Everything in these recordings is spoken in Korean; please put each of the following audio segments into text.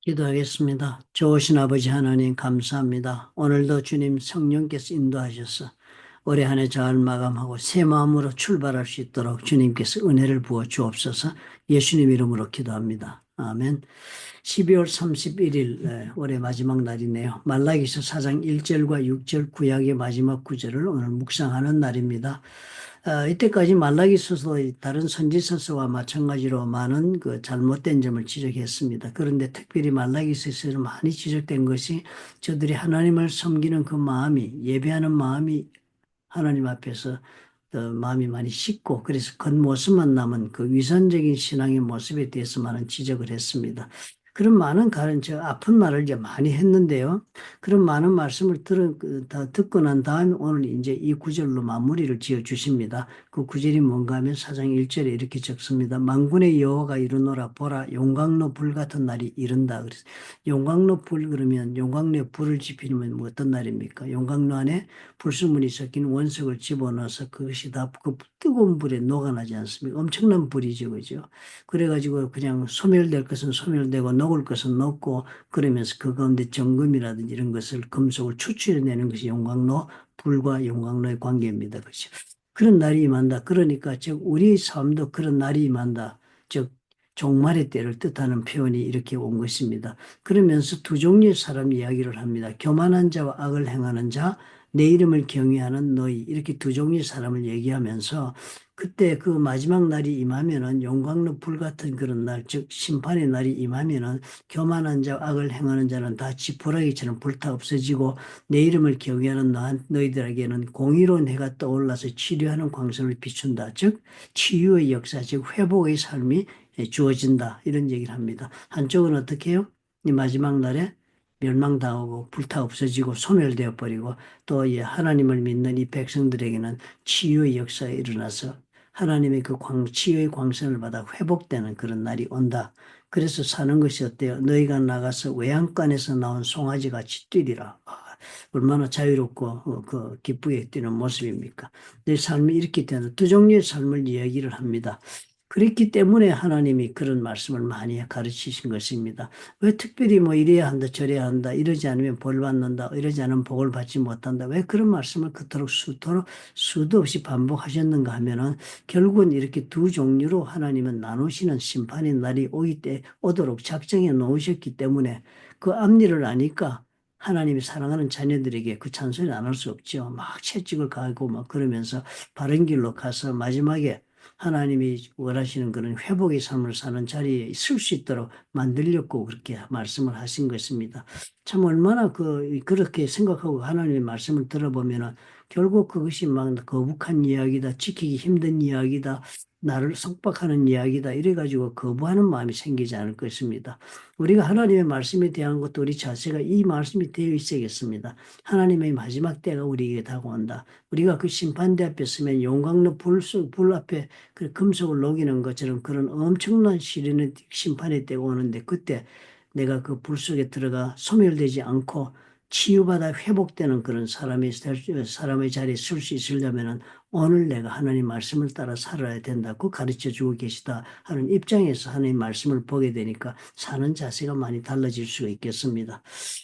기도하겠습니다. 좋으신 아버지 하나님 감사합니다. 오늘도 주님 성령께서 인도하셔서 올해 한 해 잘 마감하고 새 마음으로 출발할 수 있도록 주님께서 은혜를 부어 주옵소서. 예수님 이름으로 기도합니다. 아멘. 12월 31일 올해 마지막 날이네요. 말라기서 4장 1절과 6절 구약의 마지막 구절을 오늘 묵상하는 날입니다. 이때까지 말라기서서 다른 선지서서와 마찬가지로 많은 그 잘못된 점을 지적했습니다. 그런데 특별히 말라기서에서 많이 지적된 것이 저들이 하나님을 섬기는 그 마음이, 예배하는 마음이 하나님 앞에서 마음이 많이 식고 그래서 겉모습만 남은 그 위선적인 신앙의 모습에 대해서 많은 지적을 했습니다. 그런 많은 저 아픈 말을 이제 많이 했는데요. 그런 많은 말씀을 다 듣고 난 다음에 오늘 이제 이 구절로 마무리를 지어 주십니다. 그 구절이 뭔가 하면 사장 1절에 이렇게 적습니다. 만군의 여호와가 이르노라 보라 용광로 불 같은 날이 이른다. 그래서 용광로 불 그러면 용광로에 불을 지피면 뭐 어떤 날입니까? 용광로 안에 불순물이 섞인 원석을 집어넣어서 그것이 다 그 뜨거운 불에 녹아나지 않습니까? 엄청난 불이죠, 그죠? 그래가지고 그냥 소멸될 것은 소멸되고 녹을 것은 녹고 그러면서 그 가운데 정금이라든지 이런 것을 금속을 추출해내는 것이 용광로, 불과 용광로의 관계입니다, 그죠? 그런 날이 임한다. 그러니까 즉 우리의 삶도 그런 날이 임한다. 즉 종말의 때를 뜻하는 표현이 이렇게 온 것입니다. 그러면서 두 종류의 사람 이야기를 합니다. 교만한 자와 악을 행하는 자, 내 이름을 경외하는 너희 이렇게 두 종류의 사람을 얘기하면서 그때 그 마지막 날이 임하면은 용광로 불 같은 그런 날, 즉 심판의 날이 임하면은 교만한 자, 악을 행하는 자는 다 지푸라기처럼 불타 없어지고 내 이름을 경외하는 너희들에게는 공의로운 해가 떠올라서 치료하는 광선을 비춘다. 즉 치유의 역사, 즉 회복의 삶이 주어진다. 이런 얘기를 합니다. 한쪽은 어떻게 해요? 이 마지막 날에 멸망당하고 불타 없어지고 소멸되어 버리고 또 이 하나님을 믿는 이 백성들에게는 치유의 역사가 일어나서 하나님의 그 치유의 광선을 받아 회복되는 그런 날이 온다. 그래서 사는 것이 어때요? 너희가 나가서 외양간에서 나온 송아지 같이 뛰리라. 얼마나 자유롭고 그 기쁘게 뛰는 모습입니까? 내 삶이 이렇게 되는 두 종류의 삶을 이야기를 합니다. 그렇기 때문에 하나님이 그런 말씀을 많이 가르치신 것입니다. 왜 특별히 뭐 이래야 한다, 저래야 한다, 이러지 않으면 벌 받는다, 이러지 않으면 복을 받지 못한다. 왜 그런 말씀을 그토록 수도 없이 반복하셨는가 하면은 결국은 이렇게 두 종류로 하나님은 나누시는 심판의 날이 오도록 작정해 놓으셨기 때문에 그 앞일을 아니까 하나님이 사랑하는 자녀들에게 그 찬송을 안 할 수 없죠. 막 채찍을 가고 막 그러면서 바른 길로 가서 마지막에 하나님이 원하시는 그런 회복의 삶을 사는 자리에 있을 수 있도록 만들려고 그렇게 말씀을 하신 것입니다. 참 얼마나 그렇게 생각하고 하나님의 말씀을 들어보면은 결국 그것이 막 거북한 이야기다, 지키기 힘든 이야기다, 나를 속박하는 이야기다, 이래가지고 거부하는 마음이 생기지 않을 것입니다. 우리가 하나님의 말씀에 대한 것도 우리 자세가 이 말씀이 되어 있어야겠습니다. 하나님의 마지막 때가 우리에게 다가온다. 우리가 그 심판대 앞에 서면 용광로 불 앞에 그 금속을 녹이는 것처럼 그런 엄청난 시련의 심판의 때가 오는데 그때 내가 그 불 속에 들어가 소멸되지 않고 치유받아 회복되는 그런 사람의 자리에 설 수 있으려면은 오늘 내가 하나님 말씀을 따라 살아야 된다고 가르쳐 주고 계시다 하는 입장에서 하나님 말씀을 보게 되니까 사는 자세가 많이 달라질 수가 있겠습니다.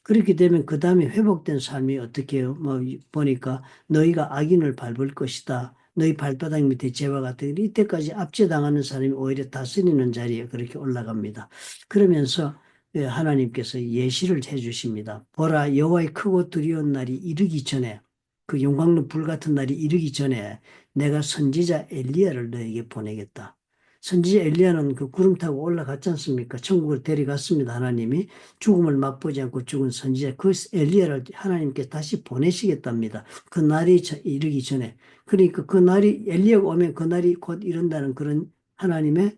그렇게 되면 그 다음에 회복된 삶이 어떻게 해요? 뭐 보니까 너희가 악인을 밟을 것이다. 너희 발바닥 밑에 재와 같은 이때까지 압제당하는 사람이 오히려 다스리는 자리에 그렇게 올라갑니다. 그러면서 하나님께서 예시를 해주십니다. 보라 여호와의 크고 두려운 날이 이르기 전에 그 용광로 불 같은 날이 이르기 전에 내가 선지자 엘리야를 너에게 보내겠다. 선지자 엘리야는 그 구름 타고 올라갔지 않습니까? 천국을 데려갔습니다. 하나님이 죽음을 맛보지 않고 죽은 선지자 그 엘리야를 하나님께 다시 보내시겠답니다. 그 날이 이르기 전에 그러니까 그 날이 엘리야가 오면 그 날이 곧 이른다는 그런 하나님의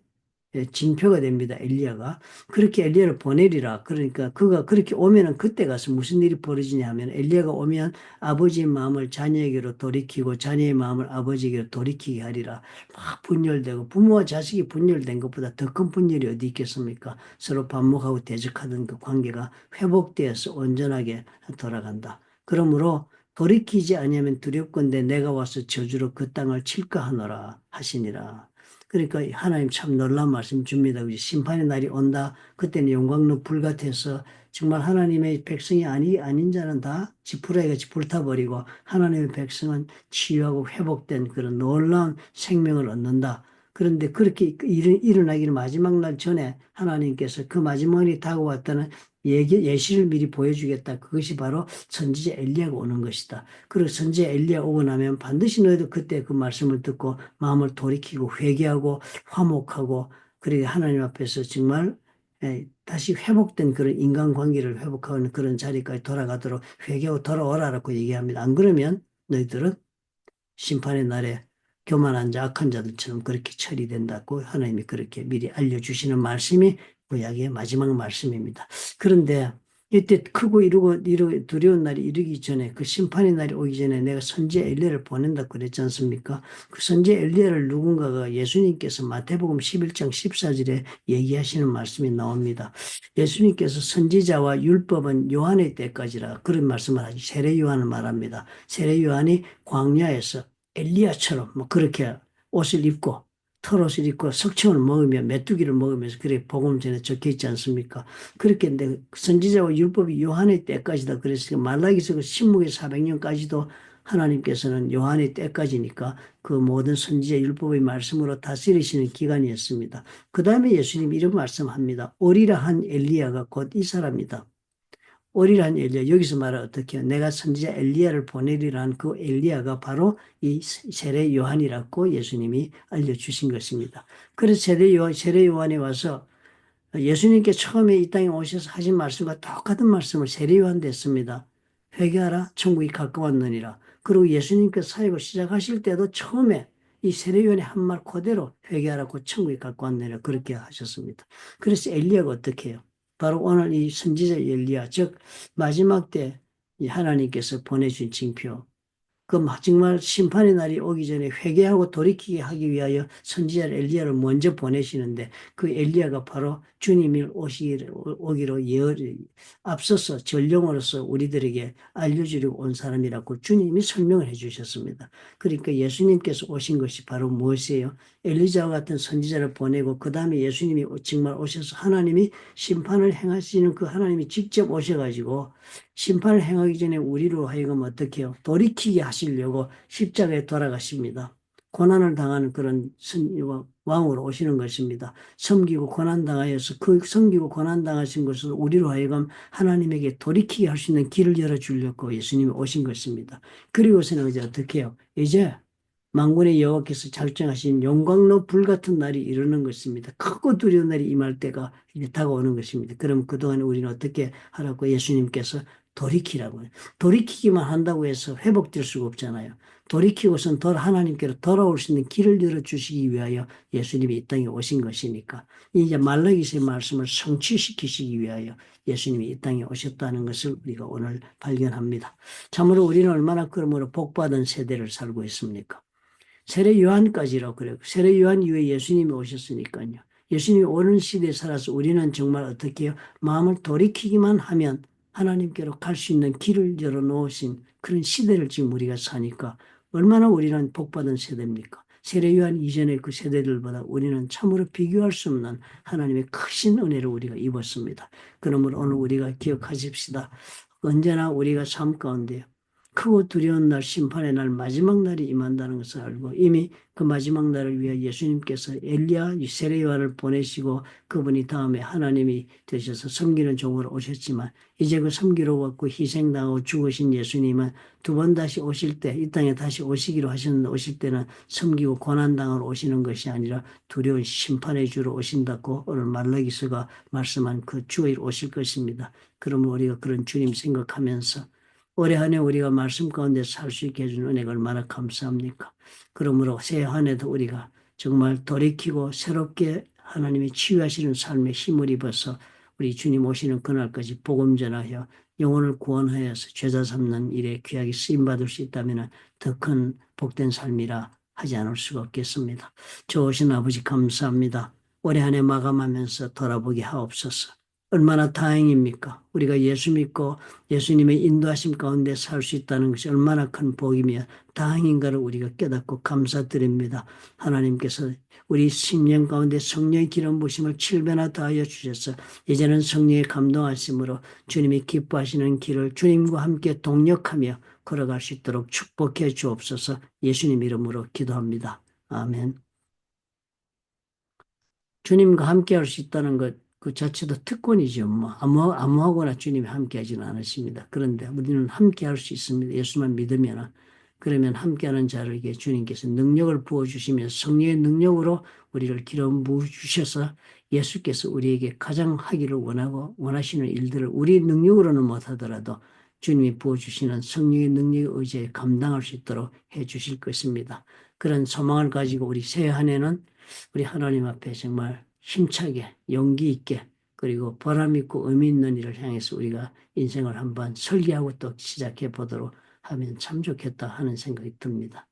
징표가 됩니다. 엘리야가 그렇게 엘리야를 보내리라. 그러니까 그가 그렇게 오면은 그때 가서 무슨 일이 벌어지냐 하면 엘리야가 오면 아버지의 마음을 자녀에게로 돌이키고 자녀의 마음을 아버지에게로 돌이키게 하리라. 막 분열되고 부모와 자식이 분열된 것보다 더 큰 분열이 어디 있겠습니까? 서로 반목하고 대적하던 그 관계가 회복되어서 온전하게 돌아간다. 그러므로 돌이키지 아니하면 두렵건대 내가 와서 저주로 그 땅을 칠까 하노라 하시니라. 그러니까 하나님 참 놀라운 말씀 줍니다. 심판의 날이 온다. 그때는 영광로 불같아서 정말 하나님의 백성이 아닌 자는 다 지푸라기 같이 불타버리고 하나님의 백성은 치유하고 회복된 그런 놀라운 생명을 얻는다. 그런데 그렇게 일어나기를 마지막 날 전에 하나님께서 그 마지막이 다가왔다는 예시를 미리 보여주겠다. 그것이 바로 선지자 엘리야가 오는 것이다. 그리고 선지자 엘리야 오고 나면 반드시 너희도 그때 그 말씀을 듣고 마음을 돌이키고 회개하고 화목하고 그리고 하나님 앞에서 정말 다시 회복된 그런 인간관계를 회복하는 그런 자리까지 돌아가도록 회개하고 돌아오라라고 얘기합니다. 안 그러면 너희들은 심판의 날에 교만한 자, 악한 자들처럼 그렇게 처리된다고 하나님이 그렇게 미리 알려주시는 말씀이 구약의 마지막 말씀입니다. 그런데 이때 크고 이루고 두려운 날이 이르기 전에 그 심판의 날이 오기 전에 내가 선지자 엘리야를 보낸다고 그랬지 않습니까? 그 선지자 엘리야를 누군가가 예수님께서 마태복음 11장 14절에 얘기하시는 말씀이 나옵니다. 예수님께서 선지자와 율법은 요한의 때까지라 그런 말씀을 하지 세례 요한을 말합니다. 세례 요한이 광야에서 엘리야처럼 뭐 그렇게 옷을 입고 털옷을 입고 석청을 먹으며 메뚜기를 먹으면서 그렇게 복음 전에 적혀 있지 않습니까? 그렇게 선지자와 율법이 요한의 때까지다 그랬으니까 말라기서 그 신무기 400년까지도 하나님께서는 요한의 때까지니까 그 모든 선지자 율법의 말씀으로 다스리시는 기간이었습니다. 그 다음에 예수님이 이런 말씀합니다. 오리라 한 엘리야가 곧 이 사람이다. 오리란 엘리야, 여기서 말하 어떻게 해요? 내가 선지자 엘리야를 보내리란 그 엘리야가 바로 이 세례 요한이라고 예수님이 알려주신 것입니다. 그래서 세례 요한이 와서 예수님께 처음에 이 땅에 오셔서 하신 말씀과 똑같은 말씀을 세례 요한도 했습니다. 회개하라, 천국이 가까웠느니라. 그리고 예수님께서 사역을 시작하실 때도 처음에 이 세례 요한의 한 말 그대로 회개하라고 천국이 가까웠느니라 그렇게 하셨습니다. 그래서 엘리야가 어떻게 해요? 바로 오늘 이 선지자 엘리야, 즉 마지막 때 하나님께서 보내준 징표, 그 정말 심판의 날이 오기 전에 회개하고 돌이키게 하기 위하여 선지자 엘리야를 먼저 보내시는데 그 엘리야가 바로 주님이 오기로 앞서서 전령으로서 우리들에게 알려주려고 온 사람이라고 주님이 설명을 해주셨습니다. 그러니까 예수님께서 오신 것이 바로 무엇이에요? 엘리자와 같은 선지자를 보내고 그 다음에 예수님이 정말 오셔서 하나님이 심판을 행하시는 그 하나님이 직접 오셔가지고 심판을 행하기 전에 우리로 하여금 어떻게 해요? 돌이키게 하시려고 십자가에 돌아가십니다. 고난을 당하는 그런 왕으로 오시는 것입니다. 섬기고 고난당하여서 그 섬기고 고난당하신 것을 우리로 하여금 하나님에게 돌이키게 할 수 있는 길을 열어주려고 예수님이 오신 것입니다. 그리고서는 이제 어떻게 해요? 이제 만군의 여호와께서 작정하신 영광로 불같은 날이 이르는 것입니다. 크고 두려운 날이 임할 때가 이제 다가오는 것입니다. 그럼 그동안 우리는 어떻게 하라고 예수님께서 돌이키라고 해요. 돌이키기만 한다고 해서 회복될 수가 없잖아요. 돌이키고선 하나님께로 돌아올 수 있는 길을 열어주시기 위하여 예수님이 이 땅에 오신 것이니까 이제 말라기서의 말씀을 성취시키시기 위하여 예수님이 이 땅에 오셨다는 것을 우리가 오늘 발견합니다. 참으로 우리는 얼마나 그러므로 복받은 세대를 살고 있습니까? 세례 요한까지라고 그래요. 세례 요한 이후에 예수님이 오셨으니까요. 예수님이 오는 시대에 살아서 우리는 정말 어떻게 해요? 마음을 돌이키기만 하면 하나님께로 갈 수 있는 길을 열어놓으신 그런 시대를 지금 우리가 사니까 얼마나 우리는 복받은 세대입니까? 세례 요한 이전의 그 세대들보다 우리는 참으로 비교할 수 없는 하나님의 크신 은혜를 우리가 입었습니다. 그러므로 오늘 우리가 기억하십시다. 언제나 우리가 삶 가운데 크고 두려운 날, 심판의 날, 마지막 날이 임한다는 것을 알고 이미 그 마지막 날을 위해 예수님께서 엘리야, 세례 요한을 보내시고 그분이 다음에 하나님이 되셔서 섬기는 종으로 오셨지만 이제 그 섬기러 왔고 희생당하고 죽으신 예수님은 두 번 다시 오실 때, 이 땅에 다시 오시기로 하셨는데 오실 때는 섬기고 고난당하러 오시는 것이 아니라 두려운 심판의 주로 오신다고 오늘 말라기서가 말씀한 그 주일 오실 것입니다. 그러면 우리가 그런 주님 생각하면서 올해 한 해 우리가 말씀 가운데 살 수 있게 해준 은혜가 얼마나 감사합니까? 그러므로 새해 한 해도 우리가 정말 돌이키고 새롭게 하나님이 치유하시는 삶에 힘을 입어서 우리 주님 오시는 그날까지 복음 전하여 영혼을 구원하여서 죄자 삼는 일에 귀하게 쓰임받을 수 있다면 더 큰 복된 삶이라 하지 않을 수가 없겠습니다. 좋으신 아버지 감사합니다. 올해 한 해 마감하면서 돌아보게 하옵소서. 얼마나 다행입니까? 우리가 예수 믿고 예수님의 인도하심 가운데 살 수 있다는 것이 얼마나 큰 복이며 다행인가를 우리가 깨닫고 감사드립니다. 하나님께서 우리 심령 가운데 성령의 기름 부심을 7배나 더하여 주셔서 이제는 성령의 감동하심으로 주님이 기뻐하시는 길을 주님과 함께 동력하며 걸어갈 수 있도록 축복해 주옵소서. 예수님 이름으로 기도합니다. 아멘. 주님과 함께 할 수 있다는 것, 그 자체도 특권이죠. 뭐, 아무하고나 주님이 함께 하지는 않으십니다. 그런데 우리는 함께 할 수 있습니다. 예수만 믿으면. 그러면 함께하는 자에게 주님께서 능력을 부어주시며 성령의 능력으로 우리를 기름 부으셔서 예수께서 우리에게 가장 하기를 원하고 원하시는 일들을 우리 능력으로는 못하더라도 주님이 부어주시는 성령의 능력에 의지해 감당할 수 있도록 해주실 것입니다. 그런 소망을 가지고 우리 새해 한 해는 우리 하나님 앞에 정말 힘차게 용기 있게 그리고 보람 있고 의미 있는 일을 향해서 우리가 인생을 한번 설계하고 또 시작해 보도록 하면 참 좋겠다 하는 생각이 듭니다.